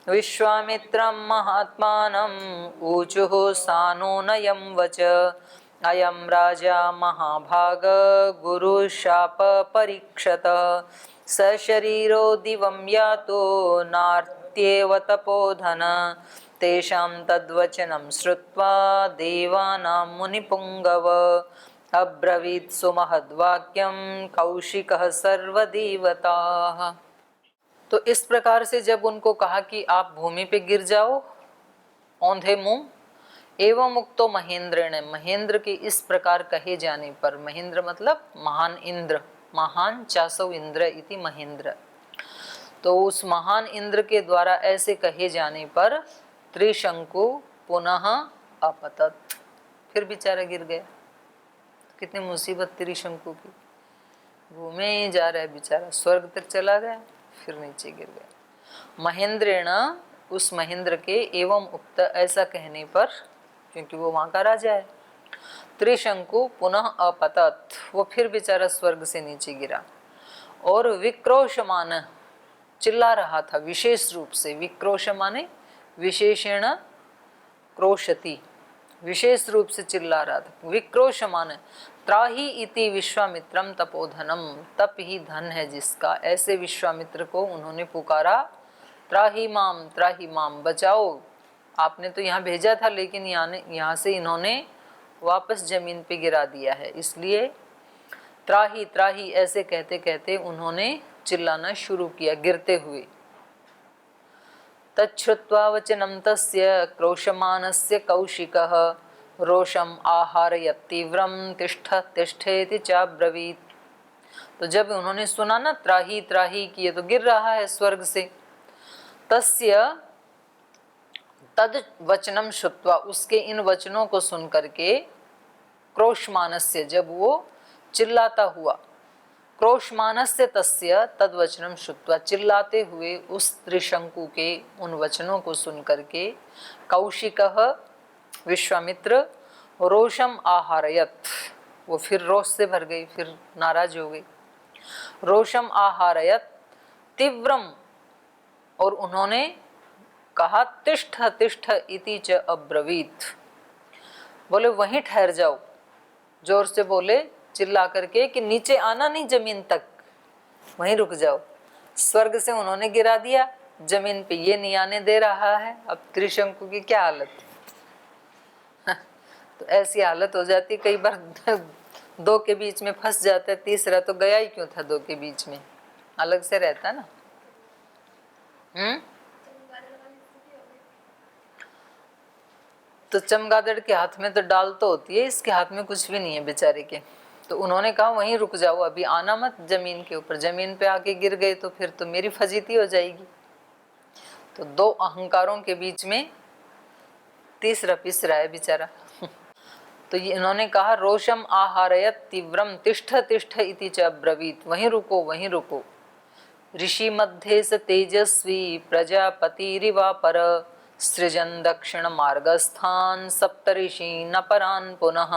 विश्वामित्रं महात्मानं ऊचुः सानोनयं वच अयं राजा महाभाग गुरुशाप परीक्षतः सशरीरो दिवं यातो नार्त्येव तपोधन तेषां तद्वचनं श्रुत्वा देवानां मुनिपुङ्गव अब्रवीत् सुमहद्वाक्यं कौशिकः सर्वदेवताः। तो इस प्रकार से जब उनको कहा कि आप भूमि पे गिर जाओ औंधे मुंह, एवं उक्तो महेंद्र ने, महेंद्र के इस प्रकार कहे जाने पर, महेंद्र मतलब महान इंद्र, महान चासव इंद्र इति महेंद्र, तो उस महान इंद्र के द्वारा ऐसे कहे जाने पर त्रिशंकु पुनः अपतत, फिर बेचारा गिर गया। कितनी मुसीबत त्रिशंकु की, घूमे ही जा रहा है बेचारा, स्वर्ग तक चला गया फिर नीचे गिर गया। महेंद्रेण, उस महेंद्र के एवं उक्त ऐसा कहने पर, क्योंकि वो वहां का राजा है, त्रिशंकु पुनः अपतत, वो फिर बेचारा स्वर्ग से नीचे गिरा और विक्रोशमान, चिल्ला रहा था विशेष रूप से, विक्रोश माने विशेषण क्रोशति, विशेष रूप से चिल्ला रहा था, विक्रोशमान त्राही इति विश्वामित्रम तपोधनम, तप ही धन है जिसका, ऐसे विश्वामित्र को उन्होंने पुकारा, त्राही माम, बचाओ, आपने तो यहाँ भेजा था लेकिन यहाँ से इन्होंने वापस जमीन पे गिरा दिया है, इसलिए त्राही त्राही ऐसे कहते कहते उन्होंने चिल्लाना शुरू किया गिरते हुए। तच्छ्रुत्वा वचनं तस्य क्रोशमानस्य कौशिकः रोषम आहारयत् तीव्रम तिष्ठ तिष्ठेति चाब्रवीत्। तो जब उन्होंने सुना ना त्राही त्राही कि ये तो गिर रहा है स्वर्ग से, तस्य तद वचनम श्रुत्वा, उसके इन वचनों को सुन करके, क्रोशमानस्य, जब वो चिल्लाता हुआ, क्रोशमानस्य तस्य तद वचनम श्रुत्वा, चिल्लाते हुए उस त्रिशंकु के उन वचनों को सुन करके, कौशिकः विश्वामित्र, रोषम आहारयत, वो फिर रोष से भर गई, फिर नाराज हो गई, रोषम आहारयत तीव्रम, और उन्होंने कहा तिष्ठ तिष्ठ इति च अब्रवीत, बोले वहीं ठहर जाओ, जोर से बोले चिल्ला करके कि नीचे आना नहीं जमीन तक, वहीं रुक जाओ। स्वर्ग से उन्होंने गिरा दिया, जमीन पे ये नहीं आने दे रहा है, अब त्रिशंकु की क्या हालत। तो ऐसी हालत हो जाती, कई बार दो के बीच में फंस जाता है, तीसरा तो गया ही क्यों था, दो के बीच में अलग से रहता ना। तो चमगादड़ के हाथ में तो डाल तो होती है, इसके हाथ में कुछ भी नहीं है बेचारे के। तो उन्होंने कहा वहीं रुक जाओ, अभी आना मत जमीन के ऊपर, जमीन पे आके गिर गए तो फिर तो मेरी फजीती हो जाएगी। तो दो अहंकारों के बीच में तीसरा पिस रहा है बेचारा। तो ये इन्होंने कहा रोषम आहारयत तीव्रम तिष्ठ तिष्ठ इति च अब्रवीत, वहीं रुको वहीं रुको। ऋषि मध्ये स तेजस्वी प्रजापतिरिवा पर सृजन दक्षिण मार्गस्थान सप्तऋषि न परान पुनः।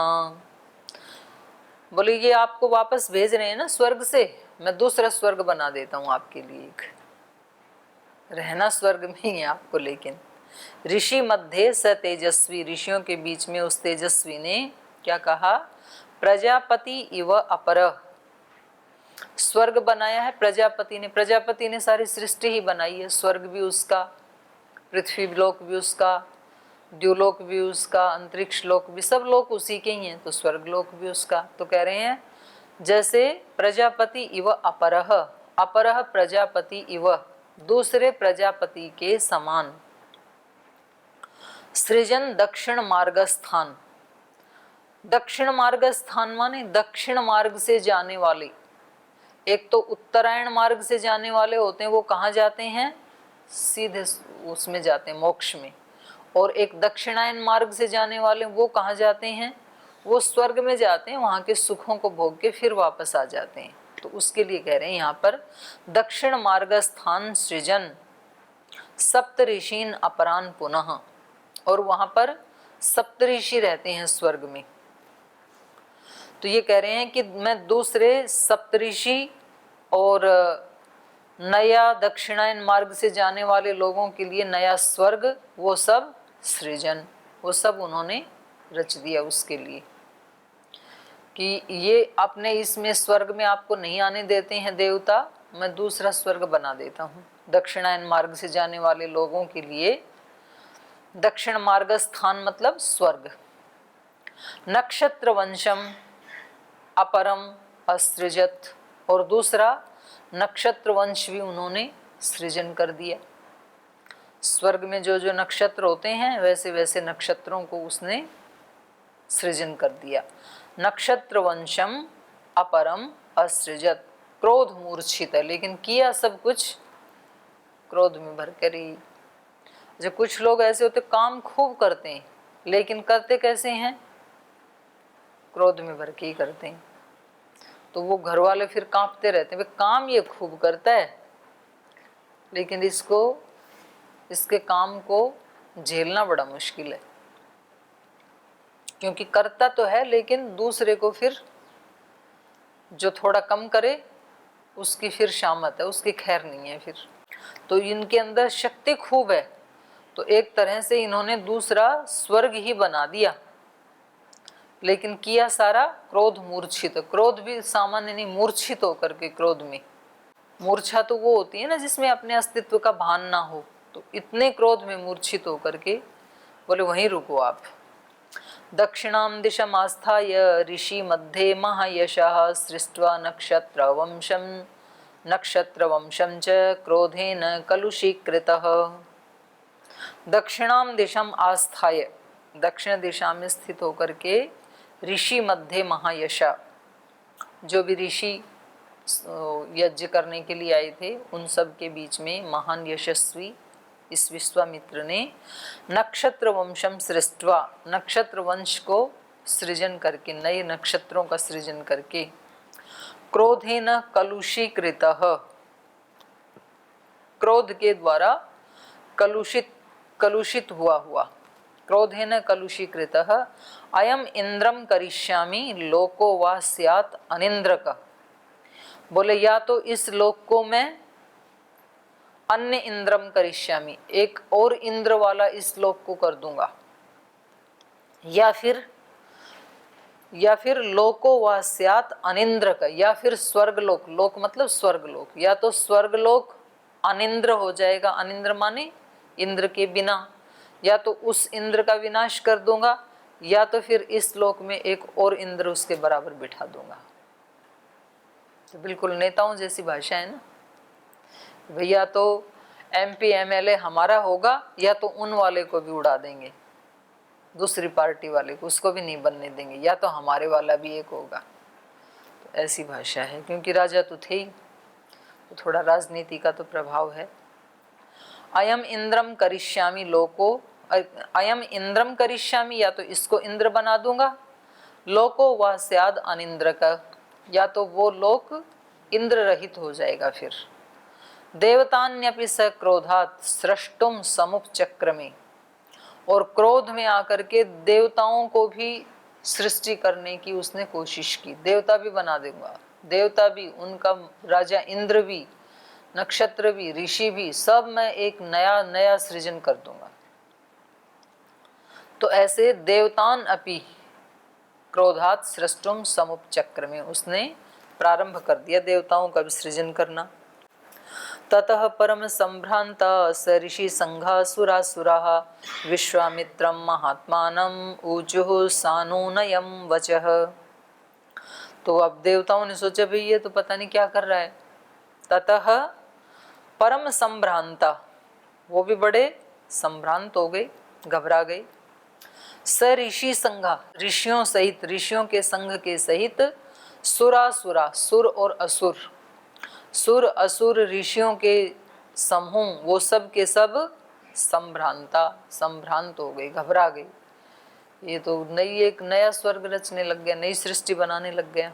बोले ये आपको वापस भेज रहे हैं ना स्वर्ग से, मैं दूसरा स्वर्ग बना देता हूँ आपके लिए, एक रहना स्वर्ग में ही है आपको। लेकिन ऋषि मध्य स तेजस्वी, ऋषियों के बीच में उस तेजस्वी ने क्या कहा, प्रजापति इव अपरः, स्वर्ग बनाया है प्रजापति ने सारी सृष्टि ही बनाई है। स्वर्ग भी उसका, पृथ्वी लोक भी उसका, द्युलोक भी उसका, अंतरिक्ष लोक भी, सब लोक उसी के ही हैं, तो स्वर्ग लोक भी उसका। तो कह रहे हैं जैसे प्रजापति इव अपरः, अपरः प्रजापति इव, दूसरे प्रजापति के समान। सृजन दक्षिण मार्गस्थान, दक्षिण मार्गस्थान माने दक्षिण मार्ग से जाने वाले। एक तो उत्तरायण मार्ग से जाने वाले होते हैं, वो कहाँ जाते हैं, सीधे उसमें जाते हैं, मोक्ष में। और एक दक्षिणायन मार्ग से जाने वाले वो कहाँ जाते हैं, वो स्वर्ग में जाते हैं, वहाँ के सुखों को भोग के फिर वापस आ जाते हैं। तो उसके लिए कह रहे हैं यहाँ पर दक्षिण मार्गस्थान सृजन सप्तऋषीन अपरान पुनः, और वहाँ पर सप्तऋषि रहते हैं स्वर्ग में। तो ये कह रहे हैं कि मैं दूसरे सप्तऋषि और नया दक्षिणायन मार्ग से जाने वाले लोगों के लिए नया स्वर्ग, वो सब सृजन, वो सब उन्होंने रच दिया उसके लिए कि ये अपने इसमें स्वर्ग में आपको नहीं आने देते हैं देवता, मैं दूसरा स्वर्ग बना देता हूँ दक्षिणायन मार्ग से जाने वाले लोगों के लिए। दक्षिण मार्ग स्थान मतलब स्वर्ग। नक्षत्र वंशम अपरम असृजत, और दूसरा नक्षत्र वंश भी उन्होंने सृजन कर दिया। स्वर्ग में जो जो नक्षत्र होते हैं वैसे वैसे नक्षत्रों को उसने सृजन कर दिया। नक्षत्र वंशम अपरम असृजत, क्रोध मूर्छित है, लेकिन किया सब कुछ क्रोध में भर कर ही। जो कुछ लोग ऐसे होते काम खूब करते हैं लेकिन करते कैसे हैं, क्रोध में भर के ही करते हैं। तो वो घर वाले फिर कांपते रहते हैं, काम ये खूब करता है लेकिन इसके काम को झेलना बड़ा मुश्किल है, क्योंकि करता तो है लेकिन दूसरे को फिर जो थोड़ा कम करे उसकी फिर शामत है, उसकी खैर नहीं है फिर। तो इनके अंदर शक्ति खूब है, तो एक तरह से इन्होंने दूसरा स्वर्ग ही बना दिया, लेकिन किया सारा क्रोध मूर्छित। क्रोध भी सामान्य नहीं, मूर्छित होकर के। क्रोध में मूर्छा तो वो होती है ना जिसमें अपने अस्तित्व का भान ना हो, तो इतने क्रोध में मूर्छित होकर के बोले वहीं रुको आप। दक्षिणाम दिशम आस्थाय ऋषि मध्ये महायशः सृष्ट्वा नक्षत्र वंशम च क्रोधेन कलुषीकृतः। दक्षिणाम दिशम आस्थाय, दक्षिण दिशा में स्थित होकर के ऋषि मध्य महायशा, जो भी ऋषि यज्ञ करने के लिए आए थे उन सब के बीच में महान यशस्वी इस विश्वामित्र ने नक्षत्र वंशम सृष्ट्वा, नक्षत्र वंश को सृजन करके, नए नक्षत्रों का सृजन करके, क्रोधेन कलुषीकृतः, क्रोध के द्वारा कलुषित हुआ, क्रोधेन कलुषीकृतः। अयम इंद्रम करिष्यामि लोको वा स्यात् अनिंद्रक, बोले या तो इस लोक को मैं अन्य इंद्रम करिष्यामि, एक और इंद्र वाला इस लोक को कर दूंगा, या फिर लोको वा स्यात् अनिंद्रक, या फिर स्वर्गलोक, लोक मतलब स्वर्गलोक, या तो स्वर्गलोक अनिंद्र हो जाएगा, अनिंद्र माने इंद्र के बिना, या तो उस इंद्र का विनाश कर दूंगा, या तो फिर इस लोक में एक और इंद्र उसके बराबर बिठा दूंगा। तो बिल्कुल नेताओं जैसी भाषा है ना, भैया तो MP MLA हमारा होगा, या तो उन वाले को भी उड़ा देंगे, दूसरी पार्टी वाले को, उसको भी नहीं बनने देंगे, या तो हमारे वाला भी एक होगा। तो ऐसी भाषा है, क्योंकि राजा तो थे ही, तो थोड़ा राजनीति का तो प्रभाव है। अयम इंद्रम करिष्यामि लोको, अयम इंद्रम करिष्यामि, या तो इसको इंद्र बना दूंगा, लोको वा स्याद अनिंद्र का, या तो वो लोक इंद्र रहित हो जाएगा। फिर देवतान्यपि स क्रोधात् सृष्टुम समुपचक्रमे, और क्रोध में आकर के देवताओं को भी सृष्टि करने की उसने कोशिश की, देवता भी बना दूंगा, देवता भी, उनका राजा इंद्र भी, नक्षत्र भी, ऋषि भी, सब मैं एक नया सृजन कर दूंगा। तो ऐसे देवतान अपि, क्रोधात् सृष्टुम समुपचक्रमे, उसने प्रारंभ कर दिया देवताओं का विसर्जन करना। ततः परम संभ्रांत स ऋषि संघासुरासुराः विश्वामित्रं महात्मानं ऊचुः सानूनयं वचः। तो अब देवताओं ने सोचा भाई ये तो पता नहीं क्या कर रहा है। ततः परम संभ्रांता, वो भी बड़े संभ्रांत हो गए, घबरा गए। स ऋषि संघा, ऋषियों सहित, ऋषियों के संघ के सहित, सुरासुरा, सुर और असुर, सुर असुर ऋषियों के समूह, वो सब के सब संभ्रांता, संभ्रांत हो गए, घबरा गए। ये तो नई एक नया स्वर्ग रचने लग गया, नई सृष्टि बनाने लग गया।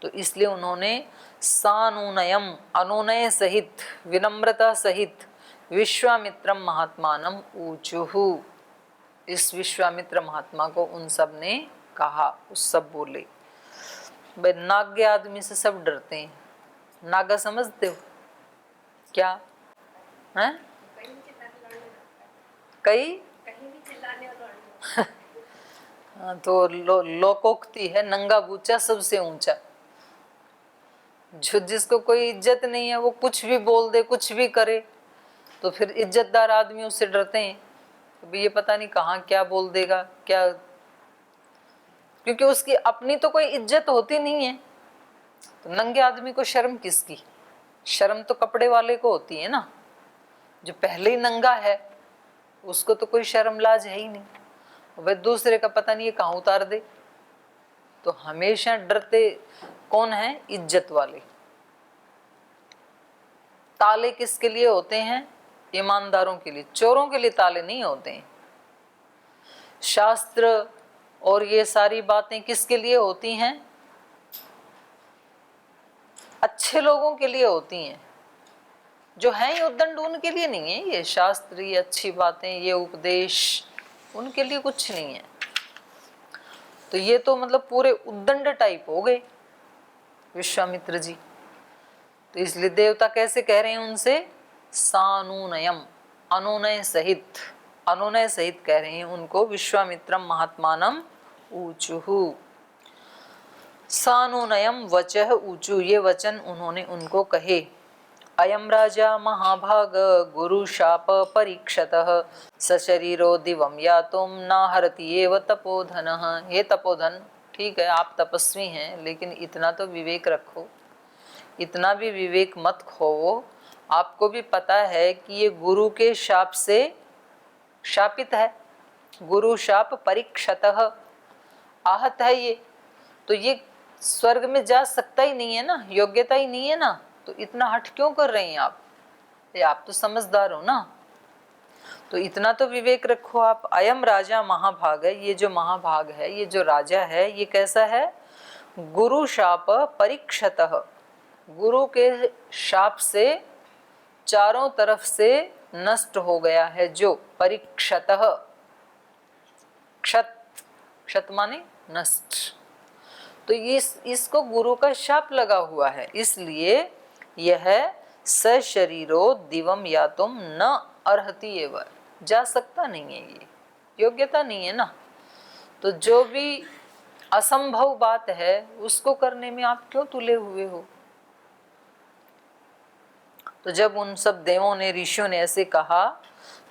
तो इसलिए उन्होंने सानुनयम, अनुनय सहित, विनम्रता सहित, विश्वामित्रम महात्मानम ऊचुहु, इस विश्वामित्र महात्मा को उन सब ने कहा, उस सब बोले। भाई नाग्य आदमी से सब डरते हैं। नागा समझते हो क्या है? कई तो लोकोक्ति है, नंगा बूचा सबसे ऊंचा। जो जिसको कोई इज्जत नहीं है वो कुछ भी बोल दे, कुछ भी करे, तो फिर इज्जतदार आदमी उससे डरते हैं। तो ये पता नहीं कहाँ क्या बोल देगा, क्या, क्योंकि उसकी अपनी तो कोई इज्जत होती नहीं है। तो नंगे आदमी को शर्म किसकी? शर्म तो कपड़े वाले को होती है ना। जो पहले ही नंगा है उसको तो कोई शर्म लाज है ही नहीं, वह दूसरे का पता नहीं ये कहाँ उतार दे। तो हमेशा डरते कौन है? इज्जत वाले। ताले किसके लिए होते हैं? ईमानदारों के लिए, चोरों के लिए ताले नहीं होते हैं। शास्त्र और ये सारी बातें किसके लिए होती हैं? अच्छे लोगों के लिए होती हैं। जो हैं ये उद्दंड, उनके लिए नहीं है ये शास्त्र, ये अच्छी बातें, ये उपदेश, उनके लिए कुछ नहीं है। तो ये तो मतलब पूरे उद्दंड टाइप हो गए विश्वामित्र जी। तो इसलिए देवता कैसे कह रहे हैं उनसे? सानुनयम, अनुनय सहित, अनुनय सहित कह रहे हैं उनको। विश्वामित्रम महात्मानम ऊचुहु, सानुनयम वचः ऊचु, ये वचन उन्होंने उनको कहे। अयम राजा महाभाग गुरु शाप परीक्षतः सशरीरो दिवम यातुम नाहरति एव तपोधनः। हे तपोधन, ठीक है आप तपस्वी हैं, लेकिन इतना तो विवेक रखो, इतना भी विवेक मत खोवो। आपको भी पता है कि ये गुरु के शाप से शापित है, गुरु शाप परीक्षतः, आहत है ये, तो ये स्वर्ग में जा सकता ही नहीं है ना, योग्यता ही नहीं है ना। तो इतना हठ क्यों कर रहे हैं आप? ये आप तो समझदार हो ना, तो इतना तो विवेक रखो आप। अयम राजा महाभाग है, ये जो महाभाग है, ये जो राजा है, ये कैसा है? गुरु शाप परीक्षतः, गुरु के शाप से चारों तरफ से नष्ट हो गया है। जो परीक्षतः, क्षत, क्षत माने नष्ट, तो इसको गुरु का शाप लगा हुआ है, इसलिए यह सशरीरो दिवम यातुम न अर्हति एव, जा सकता नहीं है, ये योग्यता नहीं है ना। तो जो भी असंभव बात है उसको करने में आप क्यों तुले हुए हो? तो जब उन सब देवों ने, ऋषियों ने ऐसे कहा,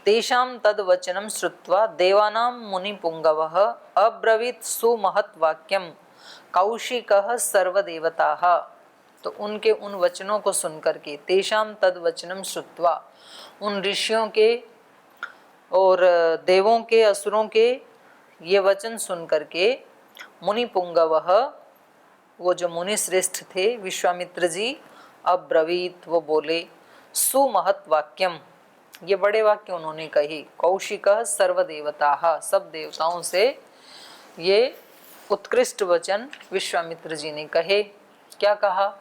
तेषां तद वचनम श्रुत्वा देवानां मुनि पुंगवः अब्रवीत सुमहत् वाक्यम कौशिकः सर्वदेवताः। तो उनके उन वचनों को सुनकर के, तेषां तद वचनम श्रुत्वा, उन ऋषियों के और देवों के, असुरों के ये वचन सुन करके, मुनि पुंगवः, वो जो मुनि श्रेष्ठ थे विश्वामित्र जी, अब्रवीत, वो बोले, सुमहत् वाक्यम, ये बड़े वाक्य उन्होंने कही, कौशिकः सर्वदेवताः, सब देवताओं से ये उत्कृष्ट वचन विश्वामित्र जी ने कहे। क्या कहा?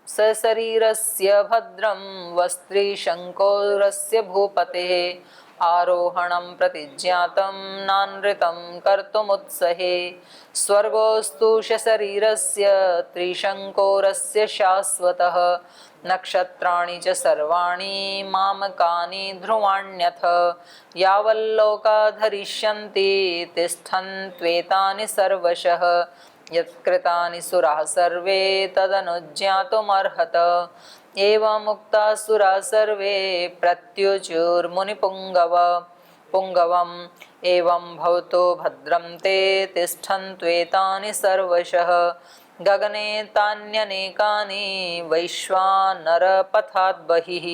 सशरीरस्य भद्रं वस्त्री शंकोरस्य भूपतेः आरोहणं प्रतिज्ञातं नानृतं कर्तुमुत्सहे स्वर्गोऽस्तु शरीरस्य त्रिशङ्कोरस्य शाश्वतः नक्षत्राणि च सर्वाणि मामकानि ध्रुवाण्यथ यावल्लोका धरिष्यन्ति तिष्ठन्त्वेतानि सर्वशः यत्कृतानि सुराः सर्वे तदनुज्ञातुमर्हत एवमुक्ता सुराः सर्वे प्रत्युचुर्मुनिपुङ्गवम् एवं भवतो भद्रं ते तिष्ठन्त्वेतानि सर्वशः गगने तान्यनेकानि वैश्वानरपथात् बहिः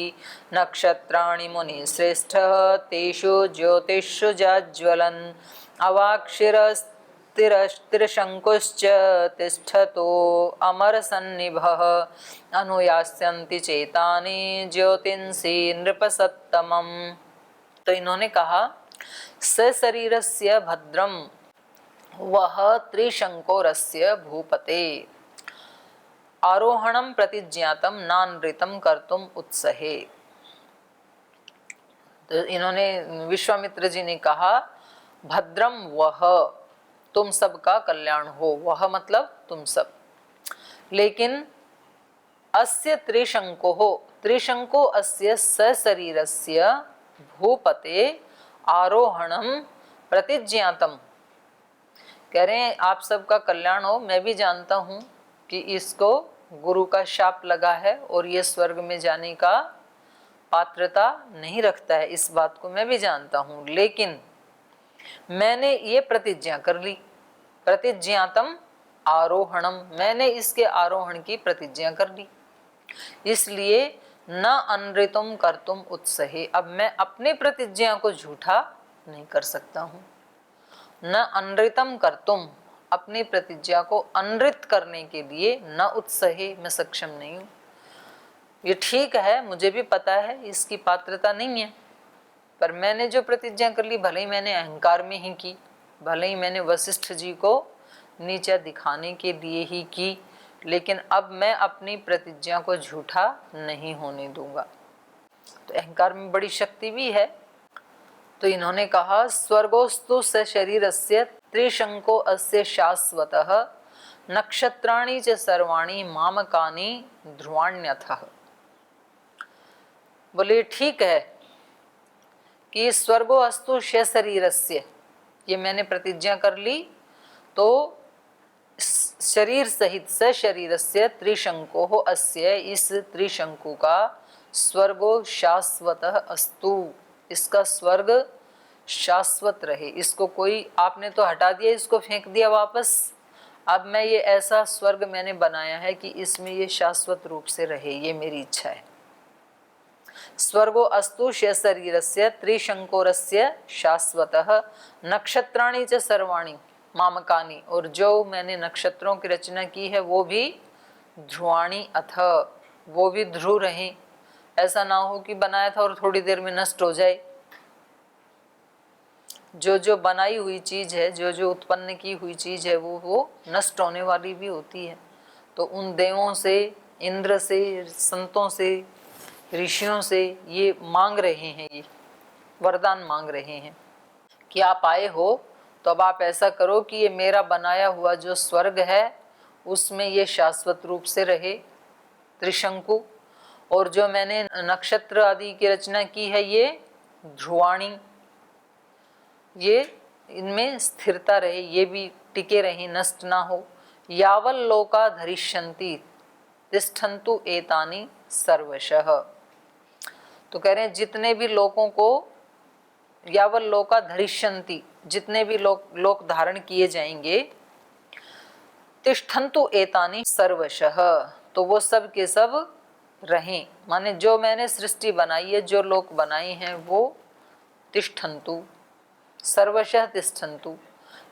नक्षत्राणि मुनिश्रेष्ठः तेषु ज्योतिषु जाज्वलन् अवाक्षिरस्तिरशङ्कुश्च तिष्ठतो अमरसन्निभः अनुयास्यन्ति चेतानि ज्योतिंसि नृपसत्तमम्। तो इन्होंने कहा सशरीरस्य भद्रम वह त्रिशंकोरस्य भूपते आरोहणम प्रतिज्ञातम नानृतम कर्तुम उत्सहे। तो इन्होंने विश्वामित्र जी ने कहा भद्रम वह तुम सबका कल्याण हो, वह मतलब तुम सब, लेकिन अस्य त्रिशंको हो, त्रिशंको अस्य सशरीरस्य भूपते आरोहणम प्रतिज्ञातम। कह रहे हैं आप सबका कल्याण हो, मैं भी जानता हूँ कि इसको गुरु का शाप लगा है और ये स्वर्ग में जाने का पात्रता नहीं रखता है, इस बात को मैं भी जानता हूँ, लेकिन मैंने ये प्रतिज्ञा कर ली। प्रतिज्ञातम आरोहणम, मैंने इसके आरोहण की प्रतिज्ञा कर ली, इसलिए न अनृतम कर्तुम उत्सहे, अब मैं अपने प्रतिज्ञा को झूठा नहीं कर सकता हूँ। न अनृतम कर्तुम, अपनी प्रतिज्ञा को अनृत करने के लिए न उत्सहे, मैं सक्षम नहीं हूँ। ये ठीक है, मुझे भी पता है इसकी पात्रता नहीं है, पर मैंने जो प्रतिज्ञा कर ली, भले ही मैंने अहंकार में ही की, भले ही मैंने वशिष्ठ जी को नीचा दिखाने के लिए ही की, लेकिन अब मैं अपनी प्रतिज्ञा को झूठा नहीं होने दूंगा। तो अहंकार में बड़ी शक्ति भी है। तो इन्होंने कहा स्वर्गोस्तु सशरीरस्य त्रिशंको अस्य शाश्वतः नक्षत्राणि च सर्वाणि मामकानि ध्रुवाण्यथः। बोले ठीक है कि स्वर्गोस्तु सशरीरस्य, ये मैंने प्रतिज्ञा कर ली, तो शरीर सहित सशरीरस्य त्रिशंको हो अस्य, इस त्रिशंकु का स्वर्गो शाश्वतः अस्तु, इसका स्वर्ग शाश्वत रहे। इसको कोई, आपने तो हटा दिया, इसको फेंक दिया वापस, अब मैं ये ऐसा स्वर्ग मैंने बनाया है कि इसमें ये शाश्वत रूप से रहे, ये मेरी इच्छा है। स्वर्गो अस्तु शरीरस्य त्रिशंकोरस्य शाश्वतः नक्षत्राणि च सर्वाणि मामकानि, और जो मैंने नक्षत्रों की रचना की है वो भी ध्रुवाणी अथ, वो भी ध्रुव रहे। ऐसा ना हो कि बनाया था और थोड़ी देर में नष्ट हो जाए। जो जो बनाई हुई चीज है, जो जो उत्पन्न की हुई चीज है, वो नष्ट होने वाली भी होती है। तो उन देवों से, इंद्र से, संतों से, ऋषियों से ये मांग रहे हैं, ये वरदान मांग रहे हैं कि आप आए हो तो अब आप ऐसा करो कि ये मेरा बनाया हुआ जो स्वर्ग है उसमें ये शाश्वत रूप से रहे त्रिशंकु, और जो मैंने नक्षत्र आदि की रचना की है ये ध्रुवाणी, ये इनमें स्थिरता रहे, ये भी टिके रहे, नष्ट ना हो। यावल लोका धरिष्यन्ति तिष्ठन्तु एतानि सर्वशः। तो कह रहे हैं जितने भी लोगों को, यावल लोका धरिष्यन्ति, जितने भी लोक धारण किए जाएंगे, तिष्ठन्तु एतानि सर्वशः, तो वो सब के सब रहें, माने जो मैंने सृष्टि बनाई है, जो लोक बनाए हैं वो तिष्ठन्तु सर्वशः तिष्ठन्तु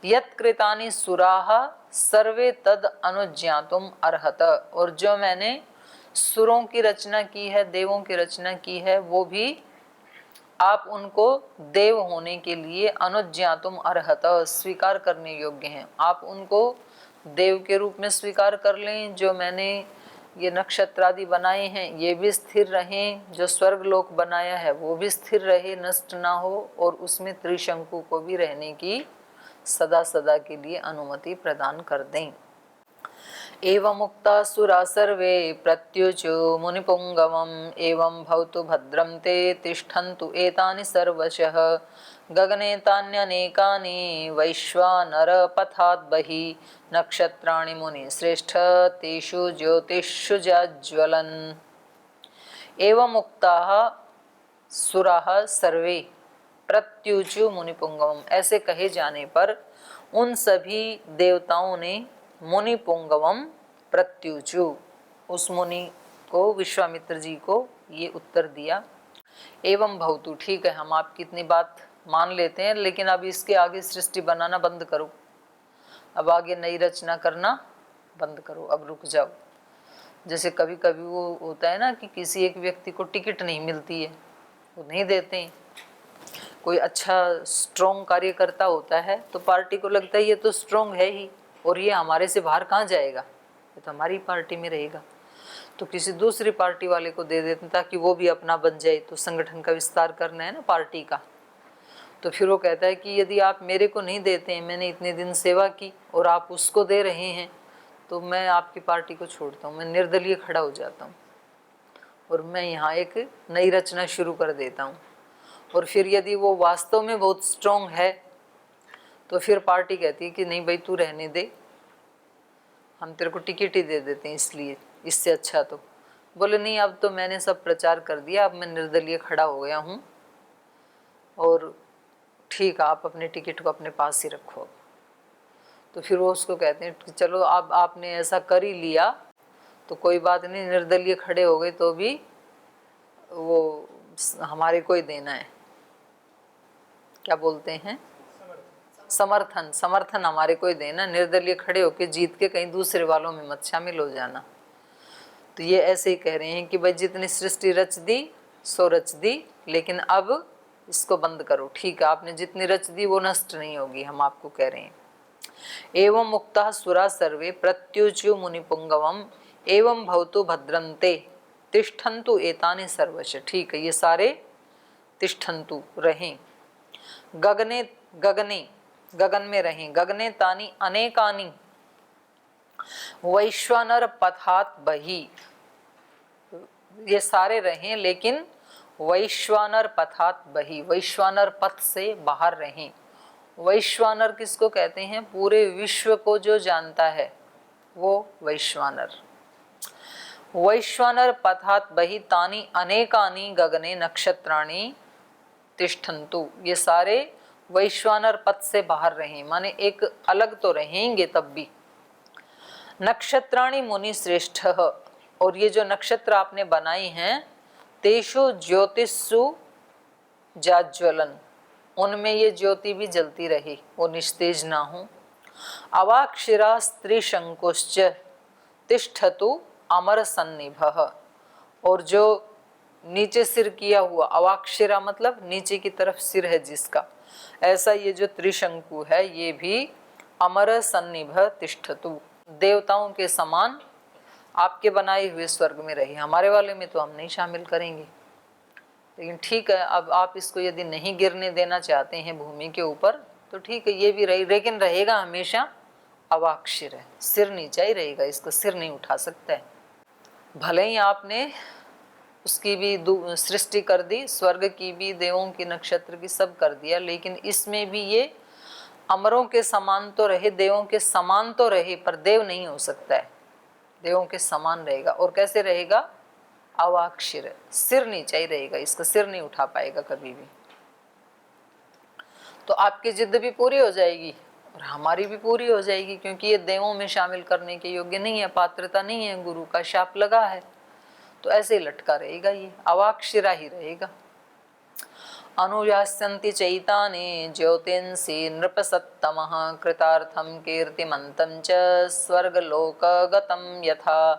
यत्कृतानि सुराः सर्वे तद अनुज्ञातुम अर्हत, और जो मैंने सुरों की रचना की है, देवों की रचना की है, वो भी आप उनको देव होने के लिए अनुज्ञातुम अर्हत, स्वीकार करने योग्य हैं। आप उनको देव के रूप में स्वीकार कर लें। जो मैंने ये नक्षत्र आदि बनाए हैं ये भी स्थिर रहें, जो स्वर्ग लोक बनाया है वो भी स्थिर रहे, नष्ट ना हो, और उसमें त्रिशंकु को भी रहने की सदा सदा के लिए अनुमति प्रदान कर दें। एवं मुक्ता सुरा सर्वे प्रत्युचु मुनिपुंगवम् एवं भवतु भद्रं ते तिष्ठन्तु एतानि सर्वशः गगने तान्यनेकानि वैश्वानरपथात् बहिः नक्षत्राणि मुनिश्रेष्ठ तेषु ज्योतिषु जाज्वलन्। एवं मुक्ताः सुराः सर्वे प्रत्युचु मुनिपुंगवम्, ऐसे कहे जाने पर उन सभी देवताओं ने मुनिपुंगवम प्रत्युचु, उस मुनि को, विश्वामित्र जी को ये उत्तर दिया। एवं भवतु, ठीक है हम आपकी इतनी बात मान लेते हैं, लेकिन अब इसके आगे सृष्टि बनाना बंद करो, अब आगे नई रचना करना बंद करो, अब रुक जाओ। जैसे कभी कभी वो होता है ना कि किसी एक व्यक्ति को टिकट नहीं मिलती है, वो नहीं देते हैं। कोई अच्छा स्ट्रॉन्ग कार्यकर्ता होता है तो पार्टी को लगता है ये तो स्ट्रॉन्ग है ही, और ये हमारे से बाहर कहाँ जाएगा, ये तो हमारी पार्टी में रहेगा, तो किसी दूसरी पार्टी वाले को दे देते हैं ताकि वो भी अपना बन जाए। तो संगठन का विस्तार करना है ना पार्टी का, तो फिर वो कहता है कि यदि आप मेरे को नहीं देते हैं, मैंने इतने दिन सेवा की और आप उसको दे रहे हैं, तो मैं आपकी पार्टी को छोड़ता हूँ, मैं निर्दलीय खड़ा हो जाता हूँ और मैं यहाँ एक नई रचना शुरू कर देता हूँ। और फिर यदि वो वास्तव में बहुत स्ट्रॉन्ग है तो फिर पार्टी कहती है कि नहीं भाई तू रहने दे, हम तेरे को टिकट ही दे देते हैं, इसलिए इससे अच्छा तो बोले नहीं अब तो मैंने सब प्रचार कर दिया, अब मैं निर्दलीय खड़ा हो गया हूँ और ठीक आप अपने टिकट को अपने पास ही रखो। तो फिर वो उसको कहते हैं कि चलो अब आपने ऐसा कर ही लिया तो कोई बात नहीं, निर्दलीय खड़े हो गए तो भी वो हमारे को ही देना है, क्या बोलते हैं समर्थन, समर्थन हमारे को ही देना, निर्दलीय खड़े होके जीत के कहीं दूसरे वालों में मत शामिल हो जाना। तो ये ऐसे ही कह रहे हैं कि भाई जितनी सृष्टि रच दी सो रच दी, लेकिन अब इसको बंद करो, ठीक है आपने जितनी रच दी वो नष्ट नहीं होगी, हम आपको कह रहे हैं। एवं मुक्ता सुरा सर्वे प्रत्युच्यु मुनिपुंगवम एवं भवतु भद्रन्ते तिष्ठन्तु एतानि सर्वश, ठीक है ये सारे तिष्ठन्तु रहें, गगने गगने गगन में रहें, गगने तानि अनेकानि वैश्वानर पथात बही, ये सारे रहें लेकिन वैश्वानर पथात बही, वैश्वानर पथ से बाहर रहें। वैश्वानर किसको कहते हैं, पूरे विश्व को जो जानता है वो वैश्वानर। वैश्वानर पथात बही तानि अनेकानि गगने नक्षत्राणि तिष्ठन्तु, ये सारे वैश्वानर पथ से बाहर रहें, माने एक अलग तो रहेंगे तब भी। नक्षत्राणि मुनि श्रेष्ठ, और ये जो नक्षत्र आपने बनाए हैं तेषु ज्योतिषु जाज्वलन, उनमें ये ज्योति भी जलती रहे, वो निस्तेज ना हो। अवाक्षिरा स्त्री शंकुश्च तिष्ठतु अमर सन्निभः, और जो नीचे सिर किया हुआ, अवाक्षिरा मतलब नीचे की तरफ सिर है जिसका, ऐसा ये जो त्रिशंकु है ये भी अमर सन्निभ तिष्ठतु, देवताओं के समान आपके बनाए हुए स्वर्ग में रहे, हमारे वाले में तो हम नहीं शामिल करेंगे। लेकिन ठीक है अब आप इसको यदि नहीं गिरने देना चाहते हैं भूमि के ऊपर तो ठीक है ये भी रही, लेकिन रहेगा हमेशा अवाक्षिर है, सिर नीचा ही रहेगा, इसको सिर नहीं उठा सकता है। भले ही आपने उसकी भी सृष्टि कर दी, स्वर्ग की भी, देवों की, नक्षत्र की, सब कर दिया, लेकिन इसमें भी ये अमरों के समान तो रहे, देवों के समान तो रहे, पर देव नहीं हो सकता है, देवों के समान रहेगा। और कैसे रहेगा, अवाक्षिर, सिर नीचा ही रहेगा, इसका सिर नहीं उठा पाएगा कभी भी। तो आपकी जिद भी पूरी हो जाएगी और हमारी भी पूरी हो जाएगी, क्योंकि ये देवों में शामिल करने के योग्य नहीं है, पात्रता नहीं है, गुरु का शाप लगा है, तो ऐसे ही लटका रहेगा, ये अवाक्षिरा ही रहेगा। अनुयास्यन्ति चैतानि ज्योतिंसि नृपसत्तमः कृतार्थं कीर्तिमन्तं च स्वर्गलोकगतं यथा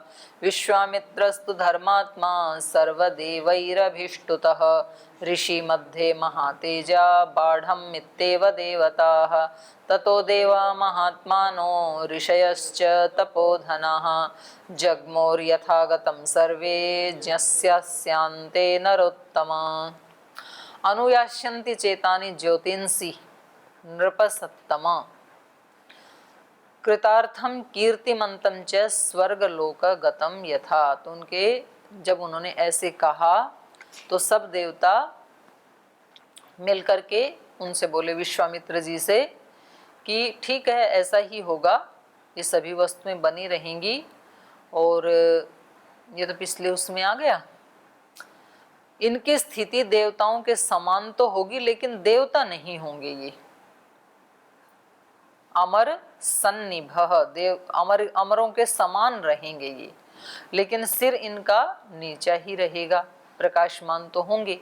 विश्वामित्रस्तु धर्मात्मा सर्वदेवैरभीष्टुतः ऋषि मध्ये महातेजा बाढमित्येव देवताः ततो देवा महात्मानो ऋषयश्च तपोधनाः जग्मोर्यथागतं सर्वे ज्ञस्यास्यान्ते नरोत्तमा अनुयास्यन्ति चेतानि ज्योतिंसि नृपसत्तमा कृतार्थम कीर्तिमंतम च स्वर्गलोकगतम यथा। तो उनके जब उन्होंने ऐसे कहा तो सब देवता मिलकर के उनसे बोले विश्वामित्र जी से कि ठीक है ऐसा ही होगा, ये सभी वस्तुएं बनी रहेंगी। और ये तो पिछले उसमें आ गया, इनकी स्थिति देवताओं के समान तो होगी लेकिन देवता नहीं होंगे, ये अमर सन्निभः देव अमरों के समान रहेंगे ये, लेकिन सिर इनका नीचा ही रहेगा, प्रकाशमान तो होंगे।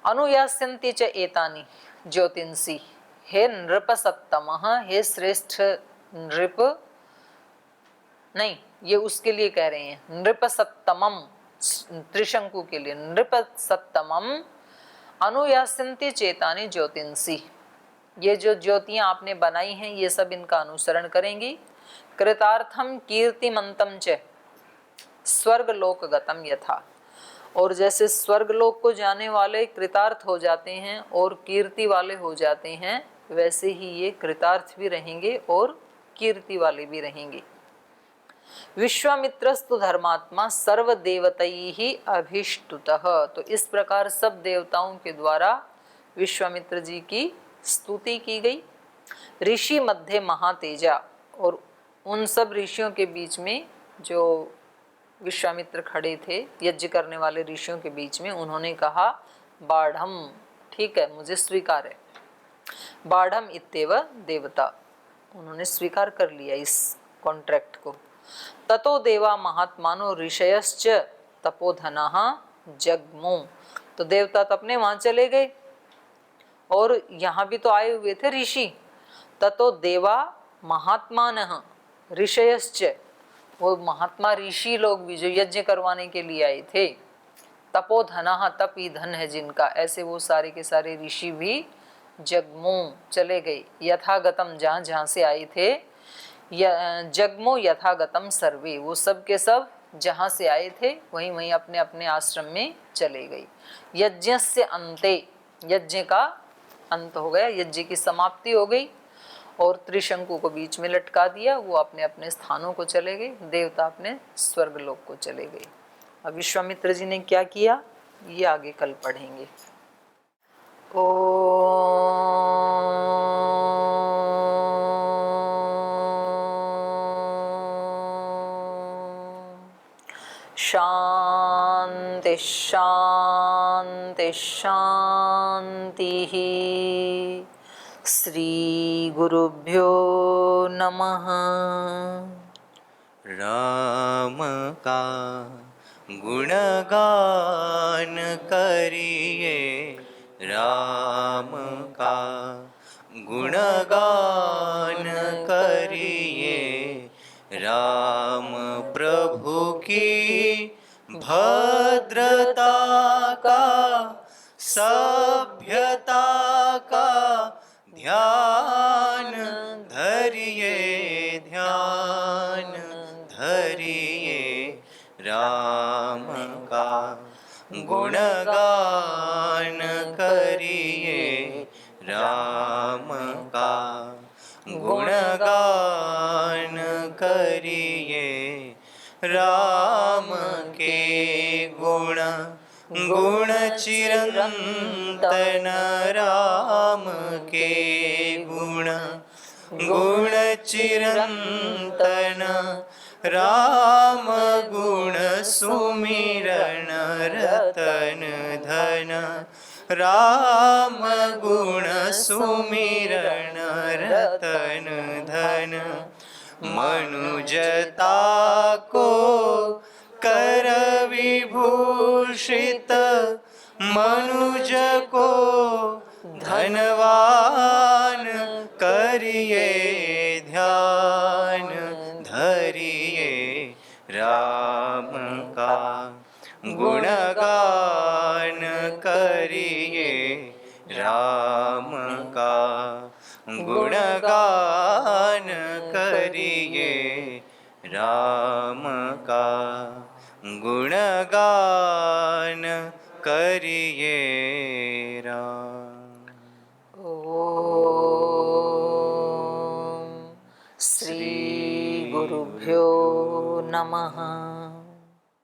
अनुयास्यन्ति च एतानि ज्योतिंसि, हे नृपसत्तमः, हे श्रेष्ठ नृप, नहीं ये उसके लिए कह रहे हैं, नृपसत्तमम त्रिशंकु के लिए, नृपसत्तमम अनुयास्यन्ति चेतानि ज्योतिंसि, ये जो ज्योतियां आपने बनाई हैं ये सब इनका अनुसरण करेंगी। कृतार्थम कीर्तिमंतम च स्वर्गलोकगतम यथा, और जैसे स्वर्गलोक को जाने वाले कृतार्थ हो जाते हैं और कीर्ति वाले हो जाते हैं, वैसे ही ये कृतार्थ भी रहेंगे और कीर्ति वाले भी रहेंगे। विश्वामित्रस्तु धर्मात्मा सर्वदेवतैहि अभीष्टुतः, तो इस प्रकार सब देवताओं के द्वारा विश्वामित्र जी की स्तुति की गई। ऋषि मध्य महातेजा, और उन सब ऋषियों के बीच में जो विश्वामित्र खड़े थे, यज्ञ करने वाले ऋषियों के बीच में, उन्होंने कहा बाढ़म, ठीक है मुझे स्वीकार है, बाढ़म इत्येव देवता, उन्होंने स्वीकार कर लिया इस कॉन्ट्रैक्ट को। ततो देवा महात्मानो ऋषयश्च तपोधनाः जग्मु, तो देवता तो अपने वहां चले गए और यहाँ भी तो आए हुए थे ऋषि। ततो देवा महात्मानः ऋषयश्च, वो महात्मा ऋषि लोग भी जो यज्ञ करवाने के लिए आए थे, तपोधनः, तप ही धन है जिनका, ऐसे वो सारे के सारे ऋषि भी जग्मु चले गए, यथागतम जहाँ जहाँ से आए थे, जग्मु यथागतम सर्वे, वो सब के सब जहाँ से आए थे वहीं वहीं अपने अपने आश्रम में चले गए। यज्ञस्य अन्ते, यज्ञ का अंत हो गया, यज्ञ की समाप्ति हो गई और त्रिशंकु को बीच में लटका दिया, वो अपने अपने स्थानों को चले गए, देवता अपने स्वर्गलोक को चले गए। अब विश्वामित्र जी ने क्या किया ये आगे कल पढ़ेंगे। शांति शांति शांति। श्री गुरुभ्यो नमः। राम का गुणगान करिए, राम का गुणगान करिए, राम प्रभु की भद्रता का, सभ्यता का ध्यान धरिए, ध्यान धरिए, राम का गुणगान करिए, राम का गुणगान करिए, राम के गुण गुण चिरंतन, राम के गुण गुण चिरंतन, राम गुण सुमिरन रतन धन, राम गुण सुमिरन रतन धन, मनुजता को कर विभूषित, मनुज को धनवान करिए ध्यान धरिए राम का गुणगान करिए राम का गुणगान करिए राम का गुणगान करिए राम। ओम श्री गुरुभ्यो नमः।